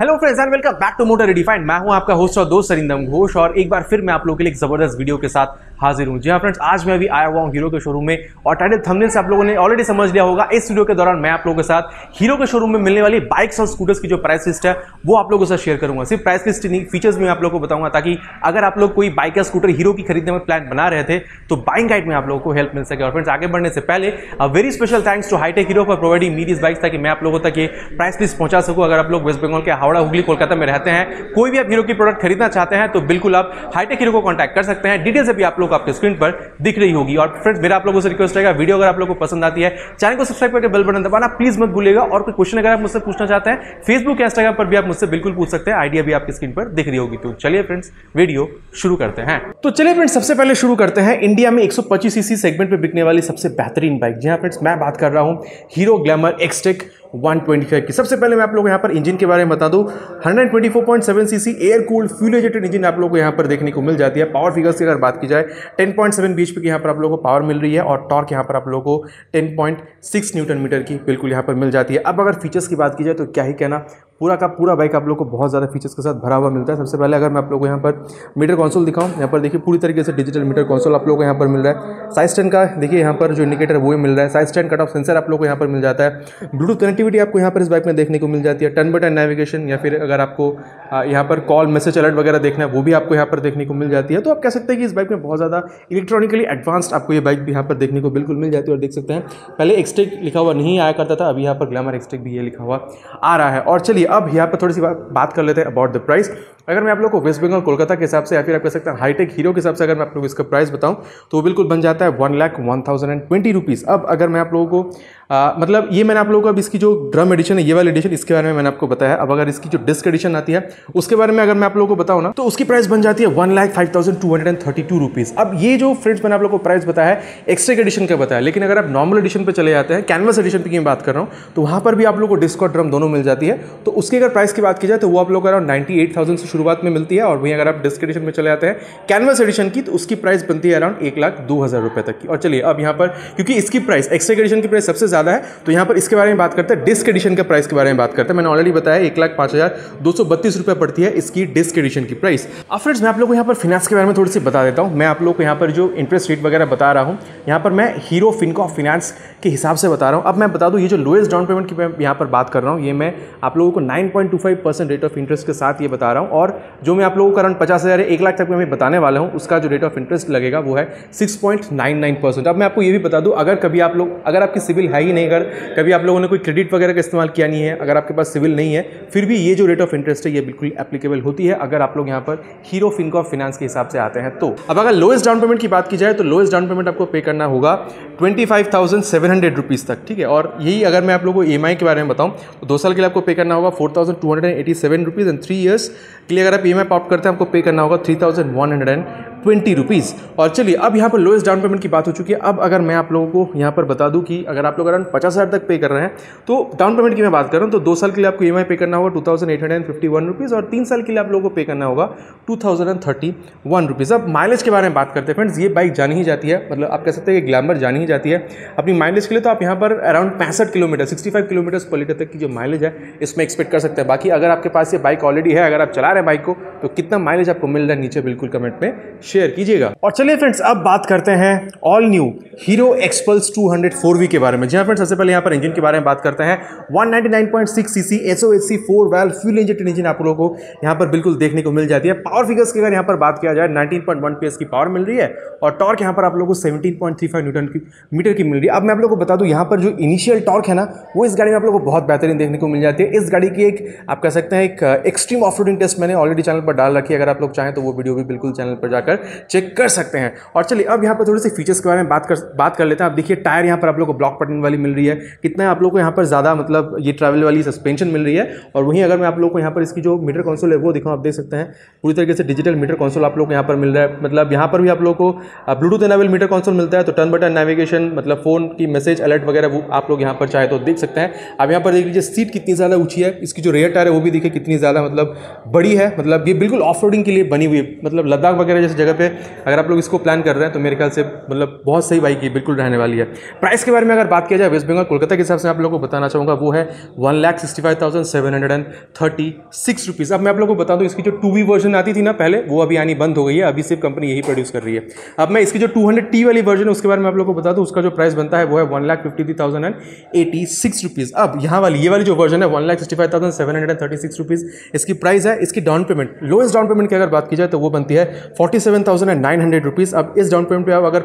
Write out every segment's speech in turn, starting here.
Hello friends and welcome back to Motor Redefined. मैं हूं आपका होस्ट और दोस्त सरिंदम घोष और एक बार फिर मैं आप लोगों के लिए एक जबरदस्त वीडियो के साथ हाजिर हूं। जी हां फ्रेंड्स, आज मैं अभी आया हुआ हूं हीरो के शोरूम में और टाइटल थंबनेल से आप लोगों ने ऑलरेडी समझ लिया होगा। इस वीडियो के दौरान मैं आप लोगों के साथ हीरो के शोरूम में मिलने वाली बाइक्स और स्कूटर्स की जो प्राइस लिस्ट है वो आप लोगों के साथ शेयर करूंगा। सिर्फ प्राइस लिस्ट नहीं, फीचर्स भी मैं आप लोगों को बताऊंगा ताकि अगर आप लोग कोई बाइक या स्कूटर हीरो की खरीदने में प्लान बना रहे थे तो बाइंग गाइड में आप लोगों को हेल्प मिल सके। और फ्रेंड्स, आगे बढ़ने से पहले very special thanks to hitech Hero for providing me this bikes ताकि मैं आप लोगों तक ये प्राइस लिस्ट पहुंचा सकूं। अगर आप लोग वेस्ट बंगाल के हावड़ा, हुगली, कोलकाता में रहते हैं, कोई भी आप हीरो की प्रोडक्ट खरीदना चाहते हैं तो बिल्कुल आप हाईटेक हीरो को कांटेक्ट कर सकते हैं। डिटेल्स अभी आप लोग आपके स्क्रीन पर दिख रही होगी। और फ्रेंड्स, मेरा आप लोगों से रिक्वेस्ट रहेगा, वीडियो अगर आप लोगों को पसंद आती है चैनल को सब्सक्राइब करके बेल बटन दबाना प्लीज मत भूलिएगा। और कोई क्वेश्चन अगर आप मुझसे पूछना चाहते हैं फेसबुक या इंस्टाग्राम पर भी आप मुझसे बिल्कुल पूछ सकते हैं। आईडिया भी आपकी स्क्रीन पर दिख रही होगी। तो चलिए फ्रेंड्स, वीडियो शुरू करते हैं। तो चलिए फ्रेंड्स, सबसे पहले शुरू करते हैं इंडिया में 125 सीसी सेगमेंट पे बिकने वाली सबसे बेहतरीन बाइक। जी हां फ्रेंड्स, मैं बात कर रहा हूं हीरो ग्लैमर एक्सटेक 125 की। सबसे पहले मैं आप लोगों को यहाँ पर इंजन के बारे में बता दूं, 124.7 CC air cooled fuel injected engine आप लोगों को यहाँ पर देखने को मिल जाती है। पावर फिगर्स की अगर बात की जाए 10.7 bhp की यहाँ पर आप लोगों को पावर मिल रही है और टॉर्क यहाँ पर आप लोगों को 10.6 न्यूटन मीटर की बिल्कुल यहाँ पर मिल जाती है। अब अगर फीचर्स की बात की जाए तो क्या ही कहना, पूरा का पूरा बाइक आप लोग को बहुत ज़्यादा फीचर्स के साथ भरा हुआ मिलता है। सबसे पहले अगर मैं आप लोगों को यहाँ पर मीटर कंसोल दिखाऊं, यहाँ पर देखिए पूरी तरीके से डिजिटल मीटर कंसोल आप लोगों को यहाँ पर मिल रहा है। साइड स्टैंड का देखिए यहाँ पर जो इंडिकेटर वो मिल रहा है। Side stand cut off sensor आप लोग को यहाँ पर मिल जाता है। ब्लूटूथ कनेक्टिविटी आपको यहाँ पर इस बाइक में देखने को मिल जाती है। टर्न बाय टर्न नेविगेशन या फिर अगर आपको यहाँ पर कॉल मैसेज अलर्ट वगैरह देखना है वो भी आपको यहाँ पर देखने को मिल जाती है। तो आप कह सकते हैं कि इस बाइक में बहुत ज़्यादा इलेक्ट्रॉनिकली एडवांस्ड आपको ये बाइक भी यहाँ पर देखने को बिल्कुल मिल जाती है। और देख सकते हैं पहले एक्सटेक लिखा हुआ नहीं आया करता था, अभी यहाँ पर ग्लैमर एक्सटेक भी ये लिखा हुआ आ रहा है। और चलिए अब यहाँ पर थोड़ी सी बात कर लेते हैं अबाउट द प्राइस। अगर मैं आप लोग को वेस्ट बंगाल कोलकाता के हिसाब से या फिर आप कह सकते हैं हाईटेक हीरो के हिसाब से अगर मैं आप लोग इसका प्राइस बताऊं तो वो बिल्कुल बन जाता है 1,01,020 रुपीज़। अब अगर मैं आप लोगों को मतलब ये मैंने आप लोगों को अब इसकी जो ड्रम एडिशन है, ये वाली एडिशन, इसके बारे में मैंने आपको बताया। अब अगर इसकी जो डिस्क एडिशन आती है उसके बारे में अगर मैं आप लोगों को बताऊं ना तो उसकी प्राइस बन जाती है 1,05,232 रुपीज़। अब ये जो फ्रेंड्स मैंने आप लोगों को प्राइस बताया है एक्सटेक एडिशन का बताया, लेकिन अगर आप नॉर्मल एडिशन पर चले जाते हैं, कैनवस एडिशन की मैं बात कर रहा हूँ, तो वहाँ पर भी आप लोगों को डिस्क और ड्रम दोनों मिल जाती है। तो उसकी अगर प्राइस की बात की जाए तो वो आप लोग अराउंड 98,000 से शुरुआत में मिलती है। और वहीं अगर आप डिस्क एडिशन में चले जाते हैं कैनवस एडिशन की तो उसकी प्राइस बनती है अराउंड 1,02,000 रुपये तक की। और चलिए अब यहाँ पर क्योंकि इसकी प्राइस एक्सटेक एडिशन की प्राइस सबसे ज़्यादा है तो यहाँ पर इसके बारे में बात करते हैं, डिस्क एडिशन के प्राइस के बारे में बात करते हैं। मैंने ऑलरेडी बताया 1,05,232 रुपये पड़ती है इसकी डिस्क एडिशन की प्राइस। अब फ्रेंड्स, मैं आप लोगों को यहाँ पर फिनांस के बारे में थोड़ी सी बता देता हूँ। मैं आप लोगों को यहाँ पर जो इंटरेस्ट रेट वगैरह बता रहा हूँ, यहाँ पर मैं हीरो फिनकॉर्प फाइनेंस के हिसाब से बता रहा हूँ। अब मैं बता दूँ ये जो लोएस्ट डाउन पेमेंट की मैं यहाँ पर बात कर रहा हूँ, ये मैं आप लोगों को 9.25% रेट ऑफ इंटरेस्ट के साथ ये बता रहा हूँ। और जो मैं आप लोगों को अराउंड 50,000 या 1 लाख तक मैं बताने वाला हूँ उसका जो रेट ऑफ इंटरेस्ट लगेगा वो है 6.99%। अब मैं आपको ये भी बता दूँ, अगर कभी आप लोग, अगर आपकी सिविल है ही नहीं, अगर कभी आप लोगों ने कोई क्रेडिट वगैरह का इस्तेमाल किया नहीं है, अगर आपके पास सिविल नहीं है, फिर भी ये जो रेट ऑफ इंटरेस्ट है ये बिल्कुल एप्लीकेबल होती है अगर आप लोग यहाँ पर हीरो फिनकॉर्प फाइनेंस के हिसाब से आते हैं। तो अब अगर लोएस्ट डाउन पेमेंट की बात की जाए तो लोएस्ट डाउन पेमेंट आपको पे करना होगा 25,700 रुपीज़ तक, ठीक है। और यही अगर मैं आप लोगों को EMI के बारे में बताऊँ तो 2 साल के लिए आपको पे करना होगा 4,287 रुपीज़ एंड 3 ईयर्स के लिए अगर आप EMI ऑप्ट करते हैं आपको पे करना होगा 3,120 रुपीज़। और चलिए अब यहाँ पर लोएस्ट डाउन पेमेंट की बात हो चुकी है। अब अगर मैं आप लोगों को यहाँ पर बता दूँ कि अगर आप लोग अराउंड 50,000 तक पे कर रहे हैं तो डाउन पेमेंट की मैं बात कर रहा हूँ तो 2 साल के लिए आपको EMI पे करना होगा 2,851 रुपीज़ और 3 साल के लिए आप लोगों को पे करना होगा 2,031 रुपीज़। अब माइलेज के बारे में बात करते हैं फ्रेंड्स, ये बाइक जानी ही जाती है, मतलब आप कह सकते हैं कि ग्लैमर जानी ही जाती है अपनी माइलेज के लिए। तो आप यहाँ पर अराउंड 65 किलोमीटर 65 किलोमीटर पर लीटर तक की जो माइलेज है इसमें एक्सपेक्ट कर सकते हैं। बाकी अगर आपके पास ये बाइक ऑलरेडी है, अगर आप चला रहे हैं बाइक को, तो कितना माइलेज आपको मिल रहा है नीचे बिल्कुल कमेंट में शेयर कीजिएगा। और चलिए फ्रेंड्स, अब बात करते हैं all new hero XPulse 200 4V के बारे में। जी हाँ फ्रेंड्स, सबसे पहले यहाँ पर इंजन के बारे में बात करते हैं। 199.6 CC SOHC 4 valve fuel injected engine आप लोगों को यहाँ पर बिल्कुल देखने को मिल जाती है। पावर फिगर्स की अगर यहाँ पर बात किया जाए 19.1 PS की पावर मिल रही है और टॉर्क यहाँ पर आप लोगों को 17.35 न्यूटन मीटर की मिल रही है। अब मैं आप लोगों को बता दूँ यहाँ पर जो इनिशियल टॉर्क है ना वो इस गाड़ी में आप लोगों को बहुत बेहतरीन देखने को मिल जाती है। इस गाड़ी की एक आप कह सकते हैं एक एक्सट्रीम ऑफ रोडिंग टेस्ट मैंने ऑलरेडी चैनल पर डाल रखी है, अगर आप लोग चाहें तो वो वीडियो भी बिल्कुल चैनल पर जाकर चेक कर सकते हैं। और चलिए अब यहाँ पर थोड़ी सी फीचर्स के बारे में बात कर लेते हैं। आप देखिए टायर यहाँ पर आप लोग को ब्लॉक बटन वाली मिल रही है, कितना आप लोग को यहाँ पर ज़्यादा मतलब ये ट्रैवल वाली सस्पेंशन मिल रही है। और वहीं अगर मैं आप लोग को यहाँ पर इसकी जो मीटर कंसोल है वो दिखाऊँ, आप देख सकते हैं पूरी तरीके से डिजिटल मीटर कंसोल आप लोग को यहाँ पर मिल रहा है। मतलब यहाँ पर भी आप लोग को ब्लूटूथ एनेबल मीटर कंसोल मिलता है, तो टर्न बटन नेविगेशन मतलब फोन की मैसेज अलर्ट वगैरह वो आप लोग यहाँ पर चाहे तो देख सकते हैं। अब यहाँ पर देख लीजिए सीट कितनी ज़्यादा ऊंची है, इसकी जो रेयर टायर है वो भी देखिए कितनी ज़्यादा मतलब बड़ी है। मतलब ये बिल्कुल ऑफ रोडिंग के लिए बनी हुई है, मतलब लद्दाख वगैरह जैसी जगह जगह पे अगर आप लोग इसको प्लान कर रहे हैं तो मेरे ख्याल से मतलब बहुत सही बाइक ये बिल्कुल रहने वाली है। प्राइस के बारे में अगर बात किया जाए वेस्ट बंगाल कोलकाता के हिसाब से आप लोगों को बताना चाहूँगा वो है 1,65,736 रुपीज़। अब मैं आप लोगों को बता दूँ इसकी जो 2V वर्जन आती थी ना पहले, वो अभी आनी बंद हो गई है, अभी सिर्फ कंपनी यही प्रोड्यूस कर रही है। अब मैं इसकी जो 200T वाली वर्जन है उसके बारे में आप लोगों को बता दूँ, उसका जो प्राइस बनता है वो है 1,53,086 रुपीज़। अब यहाँ वाली ये वाली जो वर्जन है 1,65,736 रुपीज़ इसकी प्राइस है। इसकी down payment, lowest down payment की अगर बात की जाए तो वो बनती है 47,900 रुपीज़। अब इस डाउन पेमेंट पे आप अगर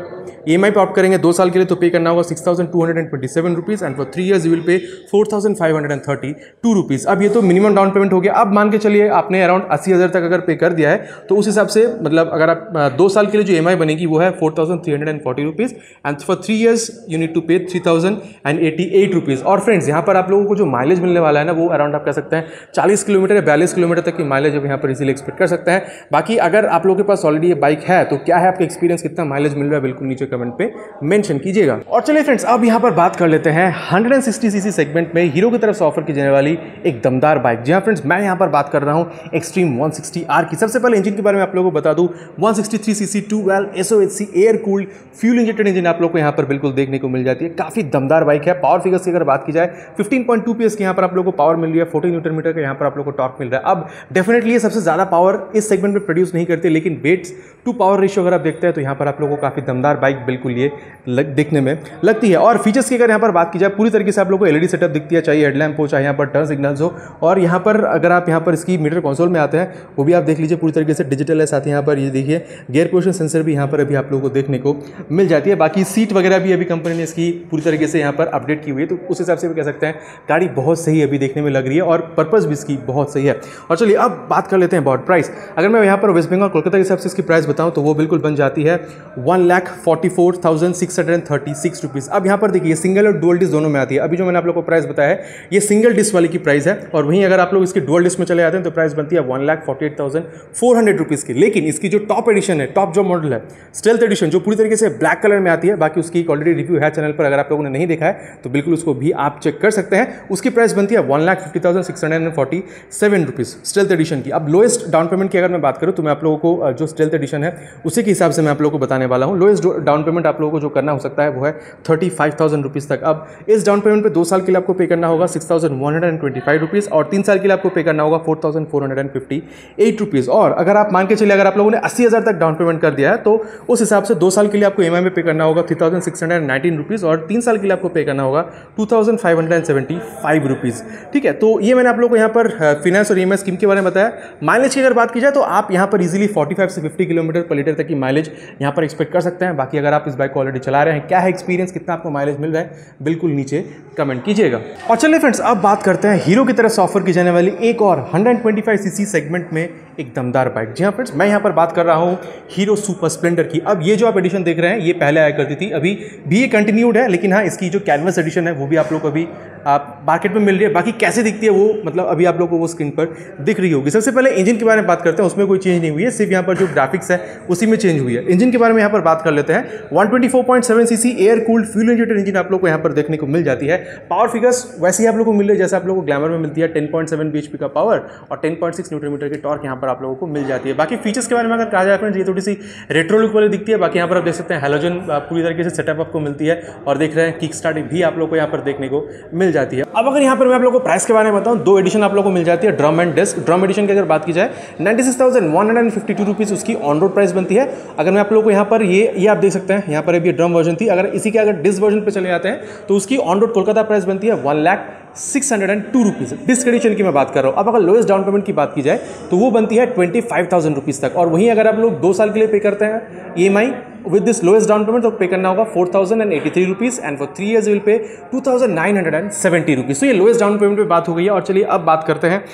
EMI पे ऑप्ट करेंगे 2 साल के लिए तो पे करना होगा 6,227 rupees and for 3 years you will पे 4,532 रुपीज़। अब ये तो मिनिमम डाउन पेमेंट हो गया। अब मान के चलिए आपने अराउंड 80,000 तक अगर पे कर दिया है तो उस हिसाब से मतलब अगर आप 2 साल के लिए जो EMI बनेगी वो है 4,340 rupees and for 3 years you need to pay 3,088 rupees. और फ्रेंड्स यहाँ पर आप लोगों को जो माइलेज मिलने वाला है ना वो अराउंड आप कह सकते हैं 40 किलोमीटर या 42 किलोमीटर तक की माइलेज अब यहाँ पर इजीली एक्सपेक्ट कर सकते हैं। बाकी अगर आप लोगों के पास ऑलरेडी ये बाइक है तो क्या है आपका एक्सपीरियंस, कितना माइलेज मिल रहा है, बिल्कुल नीचे कमेंट पे मेंशन कीजिएगा। और चलिए फ्रेंड्स अब यहाँ पर बात कर लेते हैं 160cc सेगमेंट में हीरो की तरफ से ऑफर की जाने वाली एक दमदार बाइक। जी हाँ फ्रेंड्स, मैं यहाँ पर बात कर रहा हूँ एक्सट्रीम 160R की। सबसे पहले इंजन के बारे में आप लोगों को बता दूँ 163cc 2 SOHC air cooled fuel injected engine आप लोग को यहाँ पर बिल्कुल देखने को मिल जाती है। काफी दमदार बाइक है। पावर फिगर्स की अगर बात की जाए 15.2 PS की यहाँ पर आप लोगों को पावर मिल रही है, 40 न्यूटन मीटर का यहाँ पर आप लोगों को टॉर्क मिल रहा है। अब डेफिनेटली ये सबसे ज्यादा पावर इस सेगमेंट में प्रोड्यूस नहीं करती, लेकिन वेट्स टू पावर रेशियो अगर आप देखते हैं तो यहाँ पर आप लोगों को काफी दमदार बाइक बिल्कुल ये देखने में लगती है। और फीचर्स की अगर यहाँ पर बात की जाए पूरी तरीके से आप लोगों को LED सेटअप दिखती है, चाहे हेडलैम्प हो चाहे यहाँ पर टर्न सिग्नल्स हो। और यहाँ पर अगर आप यहाँ पर इसकी मीटर कंसोल में आते हैं वो भी आप देख लीजिए पूरी तरीके से डिजिटल है। साथ ही यहाँ पर ये देखिए गियर पोजिशन सेंसर भी यहाँ पर अभी आप लोगों को देखने को मिल जाती है। बाकी सीट वगैरह भी अभी कंपनी ने इसकी पूरी तरीके से यहाँ पर अपडेट की हुई है, तो उस हिसाब से भी कह सकते हैं गाड़ी बहुत सही अभी देखने में लग रही है और पर्पस भी इसकी बहुत सही है। और चलिए अब बात कर लेते हैं अबाउट प्राइस। अगर मैं यहाँ पर वेस्ट बंगाल कोलकाता के हिसाब से इसकी प्राइस बताऊँ तो वो बिल्कुल बन जाती है 1,44,636 रुपीज़। अब यहाँ पर देखिए सिंगल और डुअल डिस्क दोनों में आती है। अभी जो मैंने आप लोग को प्राइस बताया है ये सिंगल डिस्क वाली की प्राइस है, और वहीं अगर आप लोग इसकी डुअल डिस्क में चले जाते हैं तो प्राइस बनती है 1,48,400 रुपीज़ की। लेकिन इसकी जो टॉप एडिशन है, टॉप जो मॉडल है स्टेल्थ एडिशन, जो पूरी तरीके से ब्लैक कलर में आती है, बाकी उसकी ऑलरेडी रिव्यू है चैनल पर, अगर आप लोगों ने नहीं देखा है तो बिल्कुल उसको भी आप चेक कर सकते हैं। उसकी प्राइस बनती है 1,50,647 रुपीज़ स्टेल्थ एडिशन की। अब लोएस्ट डाउन पेमेंट की अगर मैं बात करूँ तो मैं आप लोगों को जो स्टेल्थ एडिशन है उसी के हिसाब से मैं आप लोगों को बताने वाला हूँ। लोएस्ट डाउन पेमेंट आप लोगों को जो करना हो सकता है वो है 35,000 रुपीज़ तक। अब इस डाउन पेमेंट पे 2 साल के लिए आपको पे करना होगा 6,125 रुपीज़ और 3 साल के लिए आपको पे करना होगा 4,458 रुपीज़। और अगर आप मान के चलिए अगर आप लोगों ने 80,000 तक डाउन पेमेंट कर दिया है तो उस हिसाब से 2 साल के लिए आपको EMI में पे करना होगा 3,619 रुपीज़ और 3 साल के लिए आपको पे करना होगा 2,575 रुपीज़। ठीक है, तो ये मैंने आप लोगों को यहाँ पर फिनेंस और EMI स्कीम के बारे में बताया। माइलेज की अगर बात की जाए तो आप यहाँ पर इजीली 45 से 50 किलोमीटर पर लीटर तक की माइलेज यहाँ पर एक्सपेक्ट कर सकते हैं। बाकी अगर आप इस बाइक को ऑलरेडी चला रहे हैं, क्या है एक्सपीरियंस, कितना आपको माइलेज मिल रहा है, बिल्कुल नीचे कमेंट कीजिएगा। और चलिए फ्रेंड्स अब बात करते हैं हीरो की तरफ से ऑफर की जाने वाली एक और 125cc सेगमेंट में एक दमदार बाइक। जी हाँ फ्रेंड्स, मैं यहाँ पर बात कर रहा हूँ हीरो सुपर स्प्लेंडर की। अब ये जो आप एडिशन देख रहे हैं ये पहले आया करती थी, अभी भी ये कंटिन्यूड है, लेकिन हाँ इसकी जो कैनवस एडिशन है वो भी आप लोग को अभी आप मार्केट में मिल रही है। बाकी कैसे दिखती है वो मतलब अभी आप लोग को वो स्क्रीन पर दिख रही होगी। सबसे पहले इंजन के बारे में बात करते हैं, उसमें कोई चेंज नहीं हुई है, सिर्फ यहाँ पर जो ग्राफिक्स है उसी में चेंज हुई है। इंजन के बारे में यहाँ पर बात कर लेते हैं। 124.7cc air cooled fuel injected engine आप लोग को यहाँ पर देखने को मिल जाती है। पावर फिगर्स वैसे ही आप लोग को मिल रही है जैसे आप लोग को ग्लैमर में मिलती है, 10.7 bhp का पावर और 10.6 न्यूटन मीटर की टॉर्क यहाँ पर आप लोगों को मिल जाती है। बाकी फीचर्स के बारे में अगर कहा जाए फ्रेंड्स, ये थोड़ी सी रेट्रो लुक वाली दिखती है। बाकी यहाँ पर आप देख सकते हैं हैलोजन पूरी तरीके से सेटअप आपको मिलती है और देख रहे हैं किक स्टार्ट भी आप लोग को यहाँ पर देखने को मिल जाती है। अब अगर यहाँ पर मैं आप लोगों को प्राइस के बारे में बताऊँ, 2 एडिशन आप लोगों को मिल जाती है drum and disc. Drum edition की अगर बात की जाए 96,152 रुपीज़ उसकी ऑन रोड प्राइस बनती है। अगर मैं आप लोगों को यहाँ पर ये आप देख सकते हैं यहाँ पर अभी ड्रम वर्जन थी, अगर इसी के अगर डिस्क वर्जन पे चले जाते हैं तो उसकी ऑन रोड कोलकाता प्राइस बनती है 1,0602 रुपीज़। डिस्क एडिशन की मैं बात कर रहा हूँ। अब अगर लोएस्ट डाउन पेमेंट की बात की जाए तो वो बनती है 25,000 रुपीज़ तक। और वहीं अगर आप लोग 2 साल के लिए पे करते हैं EMI with this lowest down payment तो पे करना होगा 4,083 rupees and for 3 years will pay 2,970 rupees. तो ये लोएस्ट डाउन पेमेंट पे बात हो गई है। और चलिए अब बात करते हैं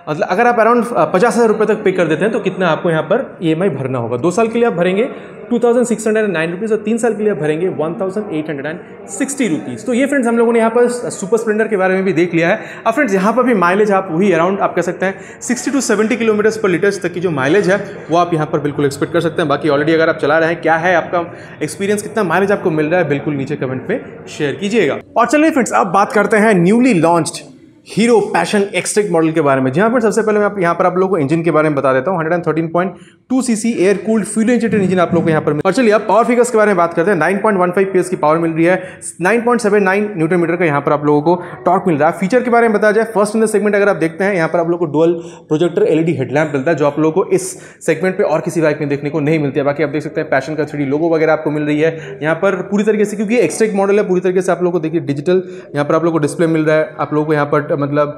मतलब अगर आप अराउंड 50,000 रुपये तक पे कर देते हैं तो कितना आपको यहाँ पर EMI भरना होगा। 2 साल के लिए आप भरेंगे 2,609 रुपीज़ और 3 साल के लिए आप भरेंगे 1,860 रुपीज़। तो ये फ्रेंड्स हम लोगों ने यहाँ पर सुपर स्प्लेंडर के बारे में भी देख लिया है। अब फ्रेंड्स यहाँ पर भी माइलेज आप वही अराउंड आप कह सकते हैं 60 to 70 किलोमीटर पर लीटर तक की जो माइलेज है वो आप यहाँ पर बिल्कुल एक्सपेक्ट कर सकते हैं। बाकी ऑलरेडी अगर आप चला रहे हैं, क्या है आपका एक्सपीरियंस, कितना माइलेज आपको मिल रहा है, बिल्कुल नीचे कमेंट पे शेयर कीजिएगा। और चलिए फ्रेंड्स अब बात करते हैं newly launched hero passion XTEC model के बारे में। जहां पर सबसे पहले मैं यहाँ पर आप लोगों को इंजन के बारे में बता देता हूँ। 113.2 CC air cooled fuel injected engine आप लोगों को यहाँ पर और चलिए अब पावर फिगर्स के बारे में बात करते हैं। 9.15 PS की पावर मिल रही है, 9.79 न्यूटन मीटर का यहाँ पर आप लोगों को टॉर्क मिल रहा है। फीचर के बारे में बताया जाए, फर्स्ट इन द सेगमेंट अगर आप देखते हैं यहाँ पर आप लोगों को डुअल प्रोजेक्टर LED हेडलैम्प मिलता है, जो आप लोगों को इस सेगमेंट पे और किसी बाइक में देखने को नहीं मिलती है। बाकी आप देख सकते हैं पैशन का 3D लोगो वगैरह आपको मिल रही है यहाँ पर पूरी तरीके से, क्योंकि एक्सटेक मॉडल है। पूरी तरीके से आप लोगों को देखिए डिजिटल यहाँ पर आप लोगों को डिस्प्ले मिल रहा है, आप लोगों को यहाँ पर मतलब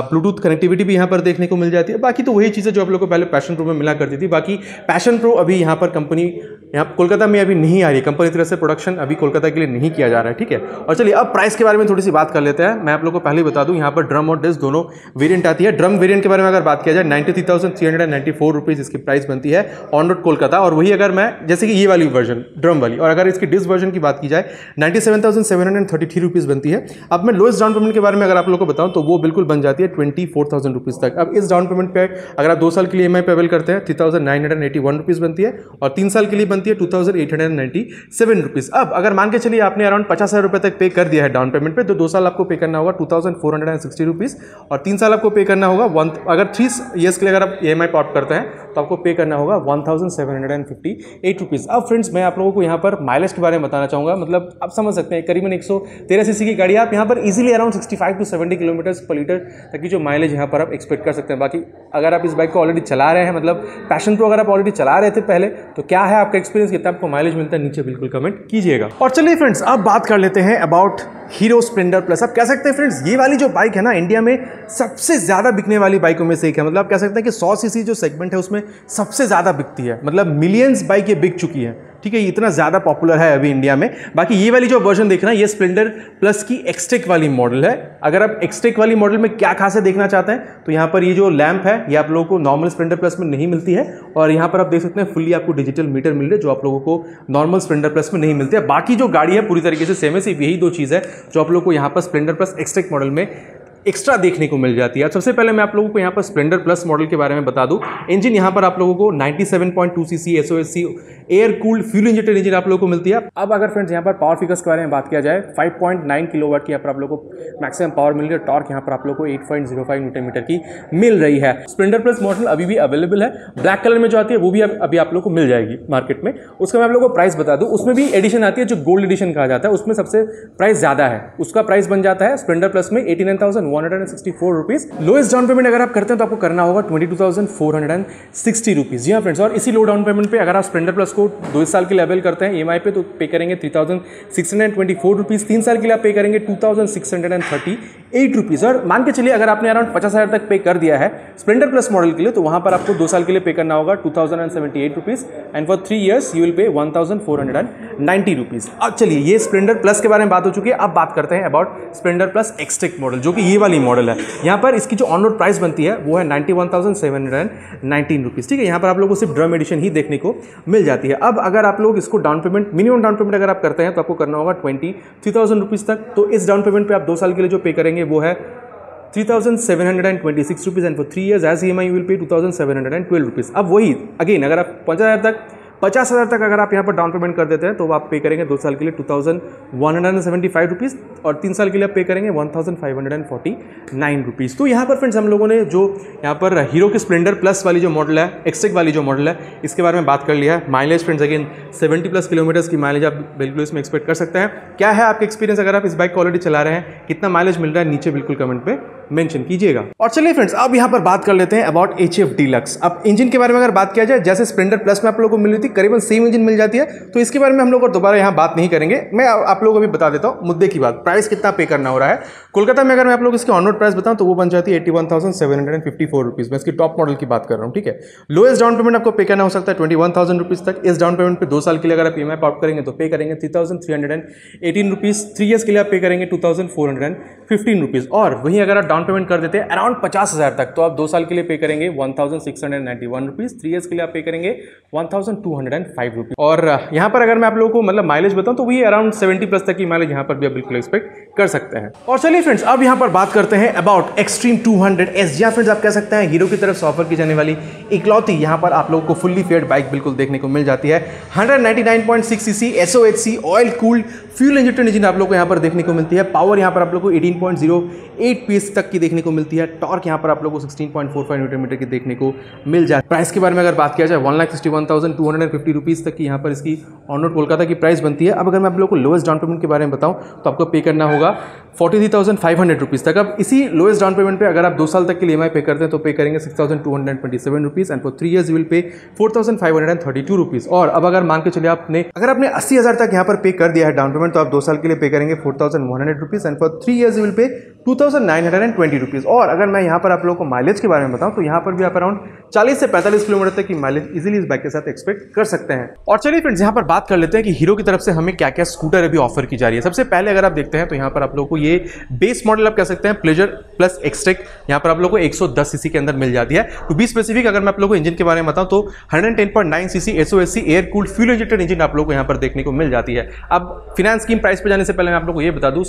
ब्लूटूथ कनेक्टिविटी भी यहाँ पर देखने को मिल जाती है। बाकी तो वही चीज़ें जो आप लोगों को पहले पैशन प्रो में मिला करती थी। बाकी पैशन प्रो अभी यहाँ पर कंपनी यहाँ कोलकाता में अभी नहीं आ रही है, कंपनी की तरफ से प्रोडक्शन अभी कोलकाता के लिए नहीं किया जा रहा है, ठीक है। और चलिए अब प्राइस के बारे में थोड़ी सी बात कर लेते हैं। मैं आप लोगों को पहले बता दूं यहाँ पर ड्रम और डिस्क दोनों वेरिएंट आती है। ड्रम वेरिएंट के बारे में अगर बात किया जाए 93,394 रुपीज़ इसकी प्राइस बनती है ऑन रोड कोलकाता। और वही अगर मैं जैसे कि ये वाली वर्जन ड्रम वाली, और अगर इसकी डिस्क वर्जन की बात की जाए 97,733 रुपीज़ बनती है। अब मैं लोएस्ट डाउन पेमेंट के बारे में अगर आप लोगों को बताऊं तो वो बिल्कुल बन जाती है 24,000 रुपीज़ तक। अब इस डाउन पेमेंट पे अगर आप 2 साल के लिए EMI पे अवेल करते हैं 3,981 रुपीज़ बनती है, और 3 साल के लिए बनती है 2,897 रुपीज़। अब अगर मान के चलिए आपने अराउंड 50,000 रुपये तक पे कर दिया है डाउन पेमेंट पे, तो 2 साल आपको पे करना होगा 2,460 रुपीज़, और 3 साल आपको पे करना होगा अगर 3 ईयर्स के लिए अगर आप EMI पे ऑप्ट करते हैं तो आपको पे करना होगा 1,758 रुपीज़। अब फ्रेंड्स मैं आप लोगों को यहाँ पर माइलेज के बारे में बताना चाहूँगा। मतलब आप समझ सकते हैं करीबन 113 सीसी की गाड़ी आप यहाँ पर इजीली अराउंड 65 to 70 किलोमीटर पर लीटर तक की जो माइलेज यहाँ पर आप एक्सपेक्ट कर सकते हैं। बाकी अगर आप इस बाइक को ऑलरेडी चला रहे हैं, मतलब पैशन प्रो अगर आप ऑलरेडी चला रहे थे पहले, तो क्या है आपका एक्सपीरियंस, कितना आपको माइलेज मिलता है, नीचे बिल्कुल कमेंट कीजिएगा। और चलिए फ्रेंड्स अब बात कर लेते हैं अबाउट हीरो स्प्लेंडर प्लस। आप कह सकते हैं फ्रेंड्स ये वाली जो बाइक है ना, इंडिया में सबसे ज़्यादा बिकने वाली बाइकों में से एक है। मतलब आप कह सकते हैं कि 100 सीसी जो सेगमेंट है उसमें सबसे ज़्यादा बिकती है, मतलब मिलियंस बाइक ये बिक चुकी है, ठीक है। इतना ज़्यादा पॉपुलर है अभी इंडिया में। बाकी ये वाली जो वर्जन देख रहे हैं ये स्प्लेंडर प्लस की एक्सटेक वाली मॉडल है। अगर आप एक्सटेक वाली मॉडल में क्या खासियत देखना चाहते हैं तो यहाँ पर ये जो लैंप है ये आप लोगों को नॉर्मल स्प्लेंडर प्लस में नहीं मिलती है, और यहाँ पर आप देख सकते हैं फुल्ली आपको डिजिटल मीटर मिल रहा है जो आप लोगों को नॉर्मल स्प्लेंडर प्लस में नहीं मिलती है। बाकी जो गाड़ी है पूरी तरीके से सेम है, सिर्फ यही 2 चीज़ है जो आप लोगों को यहाँ पर स्प्लेंडर प्लस एक्सटेक मॉडल में एक्स्ट्रा देखने को मिल जाती है। सबसे पहले मैं आप लोगों को यहाँ पर स्प्लेंडर प्लस मॉडल के बारे में बता दूं। इंजन यहाँ पर आप लोगों को 97.2 CC SOSC air cooled fuel injected engine आप लोगों को मिलती है। अब अगर फ्रेंड्स यहाँ पर पावर फिगर्स के बारे में बात किया जाए 5.9 किलोवाट की यहाँ पर आप लोगों को मैक्सिमम पावर मिल रही है। टॉर्क यहाँ पर आप लोगों को 8.05 न्यूटन मीटर की मिल रही है। स्प्लेंडर प्लस मॉडल अभी भी अवेलेबल है, ब्लैक कलर में जो आती है वो भी अभी आप लोग को मिल जाएगी मार्केट में। उसका मैं आप लोगों को प्राइस बता दूं, उसमें भी एडिशन आती है जो गोल्ड एडिशन कहा जाता है, उसमें सबसे प्राइस ज़्यादा है। उसका प्राइस बन जाता है स्प्लेंडर प्लस में 89,164 रुपीज़। लोएस्ट डाउन पेमेंट अगर आप करते हैं तो आपको करना होगा 22,460 रुपीज़। जी हाँ फ्रेंड्स, और इसी लो डाउन पेमेंट पे अगर आप स्प्लेंडर प्लस को 2 साल के लिए अवेल करते हैं EMI पे तो पे करेंगे 3,624 रुपीज़। 3 साल के लिए आप पे करेंगे 2,638 रुपीज़। और मान के चलिए अगर आपने अराउंड 50,000 तक पे कर दिया है स्प्लेंडर प्लस मॉडल के लिए, तो वहाँ पर आपको 2 साल के लिए पे करना होगा 2,078 rupees, and for 3 years you will पे 1,490 रुपीज़। अब चलिए ये स्प्लेंडर प्लस के बारे में बात हो चुकी है। अब बात करते हैं about Splendor plus XTEC model, जो कि ये वाली मॉडल है। यहाँ पर इसकी जो ऑन रोड प्राइस बनती है वो है 91,719 रुपीज़, ठीक है। यहाँ पर आप लोगों को सिर्फ ड्रम एडिशन ही देखने को मिल जाती है। अब अगर आप लोग इसको down payment, minimum down payment अगर आप करते हैं तो आपको करना होगा 23,000 रुपीज़ तक। तो इस डाउन पेमेंट पे आप 2 साल के लिए जो पे करेंगे वो है 3,726 rupees, and for 3 years as EMI you will pay 2,712 rupees. अब वही अगेन अगर आप 50,000 तक अगर आप यहाँ पर डाउन पेमेंट कर देते हैं तो आप पे करेंगे 2 साल के लिए 2,175 रुपीज़, और 3 साल के लिए आप पे करेंगे 1,549 रुपीज़। तो यहाँ पर फ्रेंड्स हम लोगों ने जो यहाँ पर हीरो की स्प्लेंडर प्लस वाली जो मॉडल है, एक्सटेक वाली जो मॉडल है, इसके बारे में बात कर लिया है। माइलेज फ्रेंड्स अगेन 70+ किलोमीटर्स की माइलेज आप बिल्कुल इसमें एक्सपेक्ट कर सकते हैं। क्या है आपका एक्सपीरियंस अगर आप इस बाइक को ऑलरेडी चला रहे हैं, कितना माइलेज मिल रहा है, नीचे बिल्कुल कमेंट पे मेंशन कीजिएगा। और चलिए फ्रेंड्स अब यहाँ पर बात कर लेते हैं अबाउट HF डीलक्स। अब इंजन के बारे में अगर बात किया जाए, जैसे स्प्लेंडर प्लस में आप लोगों को मिल रही थी करीबन सेम इंजन मिल जाती है, तो इसके बारे में हम लोग दोबारा यहाँ बात नहीं करेंगे। मैं आप लोगों को भी बता देता हूँ मुद्दे की बात, प्राइस कितना पे करना हो रहा है। कोलकाता में अगर मैं आप लोग इसकी ऑन रोड प्राइस बताऊँ तो वो बन जाती है 81,754 रुपीज़। मैं इसकी टॉप मॉडल की बात कर रहा हूँ, ठीक है। लोएस्ट डाउन पेमेंट आपको पे करना हो सकता है 21,000 रुपीज़ तक। इस डाउन पेमेंट पे 2 साल के लिए अगर आप EMI ऑप्ट करेंगे तो पे करेंगे 3,318 रुपीज़। 3 ईयर्स के लिए आप पे करेंगे 2,415 रुपीज़। और वहीं अगर आप डाउन पेमेंट कर देते हैं अराउंड 50,000 तक, तो आप 2 साल के लिए पे करेंगे 1,691 रुपीज़। 3 ईयर्स के लिए आप पे करेंगे 1,205 रुपीज़। और यहाँ पर अगर मैं आप लोगों को मतलब माइलेज बताऊँ तो वही अराउंड 70+ तक की माइलेज यहाँ पर भी आप बिल्कुल एक्सपेक्ट कर सकते हैं। और चलिए फ्रेंड्स, अब यहाँ पर बात करते हैं about extreme 200S। Ji friends, आप कह सकते हैं हीरो की तरफ से ऑफर की जाने वाली इकलौती यहाँ पर आप लोगों को फुल्ली फेयर्ड बाइक बिल्कुल देखने को मिल जाती है। 199.6 CC SOHC oil cooled fuel injected engine आप लोग को यहाँ पर देखने को मिलती है। पावर यहाँ पर आप लोग को 18.08 PS तक की देखने को मिलती है। टॉर्क यहाँ पर आप लोग को 16.45 न्यूटन मीटर की देखने को मिल जाए। प्राइस के बारे में अगर बात किया जाए 1,61,250 रुपीज़ तक की यहाँ पर इसकी ऑन रोड कोलकाता की प्राइस बनती है। अब अगर मैं आप लोग को लोएस्ट डाउन पेमेंट के बारे में बताऊँ तो आपको पे करना होगा 43,500 रुपीज़ तक। अब इसी लोएस्ट डाउन पेमेंट पे अगर आप 2 साल तक के लिए EMI पे करते हैं तो पे करेंगे 6,227 rupees and for 3 years you will पे 4,532 रुपीज़। और अब अगर मान के चलिए अगर आपने 80,000 तक यहाँ पर पे कर दिया है डाउन पेमेंट तो आप 2 साल के लिए पे करेंगे 4,100 rupees and for 3 years you will पे 2,920 रुपीज़। और अगर मैं यहाँ पर आप लोगों को माइलेज के बारे में बताऊँ तो यहाँ पर भी आप अराउंड 40 से 45 किलोमीटर तक की माइलेज इजीली इस बाइक के साथ एक्सपेक्ट कर सकते हैं। और चलिए फ्रेंड्स, यहाँ पर बात कर लेते हैं कि हीरो की तरफ से हमें क्या क्या स्कूटर अभी ऑफर की जा रही है। सबसे पहले अगर आप देखते हैं तो यहाँ पर आप लोगों को ये बेस मॉडल आप कह सकते हैं प्लेजर प्लस एक्सट्रेक यहाँ पर आप लोगों को 110 सीसी के अंदर मिल जाती है। टू बी स्पेसिफिक अगर मैं आप लोगों को इंजन के बारे में बताऊं तो 110.9 CC SOHC air cooled fuel injected engine आप लोगों को यहाँ पर देखने को मिल जाती है। अब फिनेंस स्कीम प्राइस पे जाने से पहले मैं आप लोगों को ये बता दूं,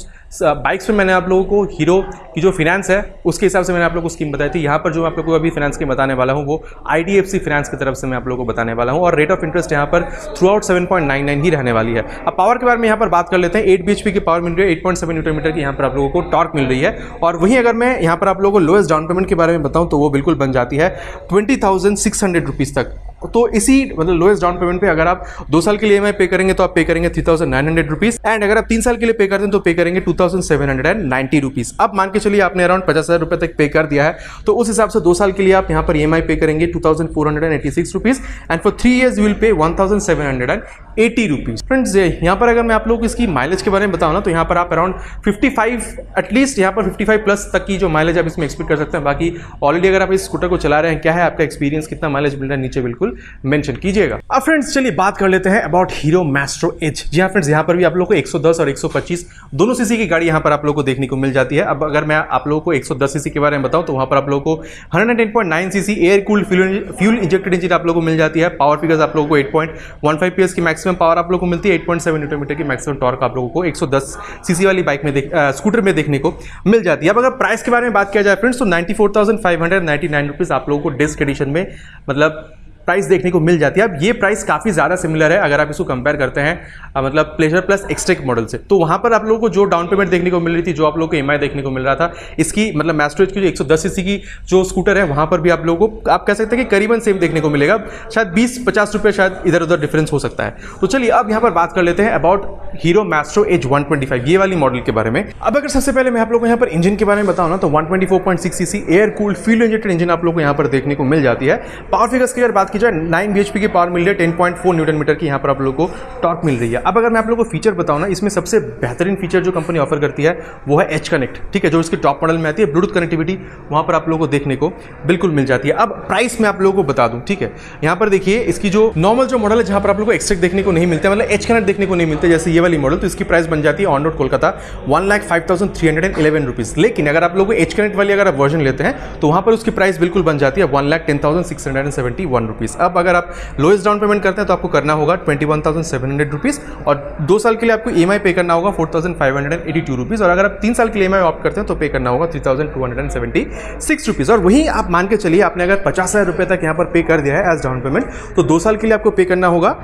बाइक्स में मैंने आप लोगों को हीरो की जो फाइनेंस है उसके हिसाब से मैंने आप लोगों को स्कीम बताई थी। यहाँ पर जो आप लोगों को अभी फाइनेंस की बताने वाला हूँ वो IDFC फाइनेंस की तरफ से मैं आप लोगों को बताने वाला हूँ। और रेट ऑफ इंटरेस्ट यहाँ पर थ्रू आउट 7.99 ही रहने वाली है। अब पावर के बारे में यहाँ पर बात कर लेते हैं। 8 bhp की पावर मिल रही है, 8.7 न्यूटन मीटर की यहाँ पर आप लोगों को टॉर्क मिल रही है। और वहीं अगर मैं यहाँ पर आप लोगों को लोएस्ट डाउन पेमेंट के बारे में बताऊँ तो वो बिल्कुल बन जाती है 20,600 रुपीज़ तक। तो इसी मतलब लोएस्ट डाउन पेमेंट पे अगर आप 2 साल के लिए EMI पे करेंगे तो आप पे करेंगे 3,900 रुपीज़ एंड अगर आप 3 साल के लिए पे करते हैं तो पे करेंगे 2,790 रुपीज़। अब मान के चलिए आपने अराउंड 50,000 रुपये तक पे कर दिया है तो उस हिसाब से 2 साल के लिए आप यहाँ पर EMI पे करेंगे 2,486 rupees and for 3 years you will पे 1,780 रुपीज़। फ्रेंड्स, यहाँ पर अगर मैं आप लोगों को इसकी माइलेज के बारे में बताऊँ ना तो यहाँ पर आप अराउंड 55 एटलीस्ट यहाँ पर 55 प्लस तक की जो माइलेज आप इसमें एक्सपेक्ट कर सकते हैं। बाकी ऑलरेडी अगर आप इस स्कूटर को चला रहे हैं, क्या है आपका एक्सपीरियंस, कितना माइलेज मिल रहा है, नीचे बिल्कुल मेंशन कीजिएगा। अब फ्रेंड्स चलिए बात कर लेते हैं अबाउट हीरो मैस्ट्रो एज। जी हाँ फ्रेंड्स, यहाँ पर भी आप लोगों को 110 और 125 दोनों सीसी की गाड़ी यहाँ पर आप लोगों को देखने को मिल जाती है। अब अगर मैं आप लोगों को 110 सीसी के बारे में बताऊं तो वहाँ पर आप लोगों को 110.9 CC air cooled fuel injected engine आप लोगों को मिल जाती है। पावर फिगर्स आप लोगों को 8.15 PS की मैक्सिमम पावर आप लोगों को मिलती है। 8.7 न्यूटन मीटर की मैक्सिमम टॉर्क आप लोगों को 110 सीसी वाली बाइक में स्कूटर में देखने को मिल जाती है। अब अगर प्राइस के बारे में बात किया जाए फ्रेंड्स तो 94,599 रुपीज़ आप लोगों को डिस्क एडिशन में मतलब प्राइस देखने को मिल जाती है। अब ये प्राइस काफ़ी ज़्यादा सिमिलर है अगर आप इसको कंपेयर करते हैं मतलब प्लेजर प्लस एक्सट्रेक मॉडल से। तो वहाँ पर आप लोगों को जो डाउन पेमेंट देखने को मिल रही थी, जो आप लोगों को EMI देखने को मिल रहा था, इसकी मतलब मैस्ट्रो एज की जो 110 सीसी की जो स्कूटर है वहाँ पर भी आप लोगों को आप कह सकते हैं कि करीबन सेम देखने को मिलेगा। शायद 20-50 रुपये शायद इधर उधर डिफरेंस हो सकता है। तो चलिए अब यहाँ पर बात कर लेते हैं अबाउट हीरो मैस्ट्रो एज 125 ये वाली मॉडल के बारे में। अब अगर सबसे पहले मैं आप लोगों को यहाँ पर इंजन के बारे में बताऊँ ना तो 124.6 CC air cooled fuel injected engine आप लोगों को यहाँ पर देखने को मिल जाती है। पावर फिगर्स की अगर बात की जाए 9 bhp की पावर मिल रही है, 10.4 न्यूटन मीटर की यहाँ पर आप लोगों को टॉर्क मिल रही है। अब अगर मैं आप लोगों को फीचर बताऊँ ना, इसमें सबसे बेहतरीन फीचर जो कंपनी ऑफर करती है वो है एच कनेक्ट। ठीक है, जो इसकी टॉप मॉडल में आती है, ब्लूटूथ कनेक्टिविटी वहाँ पर आप लोगों को देखने को बिल्कुल मिल जाती है। अब प्राइस में आप लोगों को बता दूँ, ठीक है, यहाँ पर देखिए इसकी जो नॉर्मल जो मॉडल है जहाँ पर आप लोगों को एक्सट्रेक देखने को नहीं मिलता है, मतलब एच कनेक्ट देखने को नहीं मिलते जैसे ये वाली मॉडल, तो इसकी प्राइस बन जाती है ऑन रोड कोलकाता 1,05,311 रुपीज़। लेकिन अगर आप लोगों को एच कनेक्ट वाली अगर आप वर्जन लेते हैं तो वहाँ पर उसकी प्राइस बिल्कुल बन जाती है 1,10,671 रुपीज़। अब अगर आप लोएस्ट डाउन पेमेंट करते हैं तो आपको करना होगा 21,700 रुपीज़ और 2 साल के लिए आपको EMI पे करना होगा 4,582 रुपीज़ और अगर आप 3 साल के लिए EMI ऑप्ट करते हैं तो पे करना होगा 3,276 रुपीज़। और वहीं आप मान के चलिए आपने अगर 50,000 रुपये तक यहाँ पर पे कर दिया है एज डाउन पेमेंट तो 2 साल के लिए आपको पे करना होगा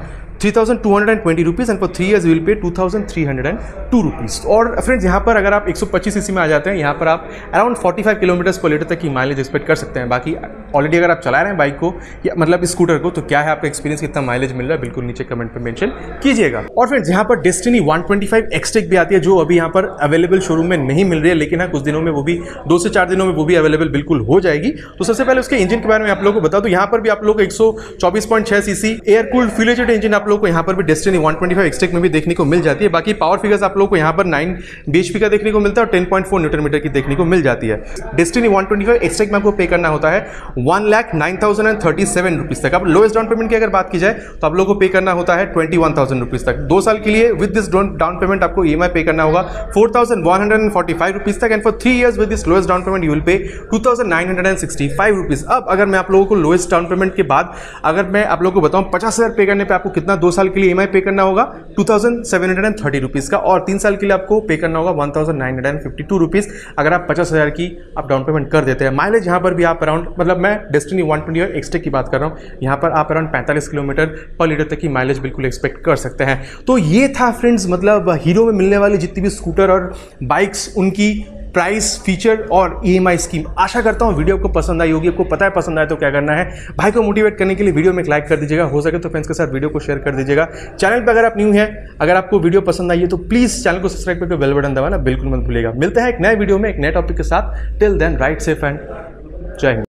3,220 rupees and for 3 years will pay 2,302 rupees. और फ्रेंड्स यहाँ पर अगर आप 125 सीसी में आ जाते हैं, यहाँ पर आप अराउंड 45 किलोमीटर पर लीटर तक की माइलेज एक्सपेक्ट कर सकते हैं। बाकी ऑलरेडी अगर आप चला रहे हैं बाइक को या मतलब स्कूटर को तो क्या है आपका एक्सपीरियंस, कितना माइलेज मिल रहा है, बिल्कुल नीचे कमेंट पे मेंशन कीजिएगा। और फ्रेंड्स यहाँ पर डेस्टिनी 125 एक्सट्रेक भी आती है जो अभी यहाँ पर अवेलेबल शोरूम में नहीं मिल रही है, लेकिन हाँ कुछ दिनों में वो भी 2 से 4 दिनों में वो भी अवेलेबल बिल्कुल हो जाएगी। तो सबसे पहले उसके इंजन के बारे में आप लोगों को बता दो, यहाँ पर भी आप लोग 124.6 CC air cooled fuel injected engine आप लोग को यहाँ पर भी डेस्टिनी 125 एक्सट्रेक में भी देखने को मिल जाती है। बाकी पावर फिगर्स आप लोग को यहाँ पर 9 bhp का देखने को मिलता है और 10.4 न्यूटन मीटर की देखने को मिल जाती है। डेस्टिनी 125 एक्सट्रेक में आपको पे करना होता है 1,09,037 रुपीज़ तक। अब लोएस्ट डाउन पेमेंट की अगर बात की जाए तो आप लोगों को पे करना होता है 21,000 रुपीज़ तक। 2 साल के लिए विद दिस डाउन पेमेंट आपको EMI पे करना होगा 4,145 रुपीज़ तक and for 3 years with this lowest down payment you will पे 2,965 रुपीज़। अब अगर मैं आप लोगों को लोएस्ट डाउन पेमेंट के बाद अगर मैं आप लोगों को बताऊं 50,000 पे करने पे आपको कितना 2 साल के लिए EMI पे करना होगा 2730 रुपीज़ का, और 3 साल के लिए आपको पे करना होगा 1952 रुपीज़ अगर आप 50,000 की आप डाउन पेमेंट कर देते हैं। माइलेज यहाँ पर भी आप अराउंड, मतलब मैं डेस्टिनी 120 और एक्सटेक की बात कर रहा हूँ, यहाँ पर आप अराउंड 45 किलोमीटर पर लीटर तक की माइलेज बिल्कुल एक्सपेक्ट कर सकते हैं। तो ये था फ्रेंड्स, मतलब हीरो में मिलने वाली जितनी भी स्कूटर और बाइक्स, उनकी प्राइस, फीचर और EMI स्कीम। आशा करता हूँ वीडियो आपको पसंद आई होगी। आपको पता है पसंद आए तो क्या करना है, भाई को मोटिवेट करने के लिए वीडियो में एक लाइक कर दीजिएगा, हो सके तो फ्रेंड्स के साथ वीडियो को शेयर कर दीजिएगा। चैनल पर अगर आप न्यू हैं, अगर आपको वीडियो पसंद आई है तो प्लीज़ चैनल को सब्सक्राइब करके बेल बटन दबाना बिल्कुल मत भूलिएगा। मिलते हैं एक नए वीडियो में एक नए टॉपिक के साथ। Till then right safe and Jai Hind.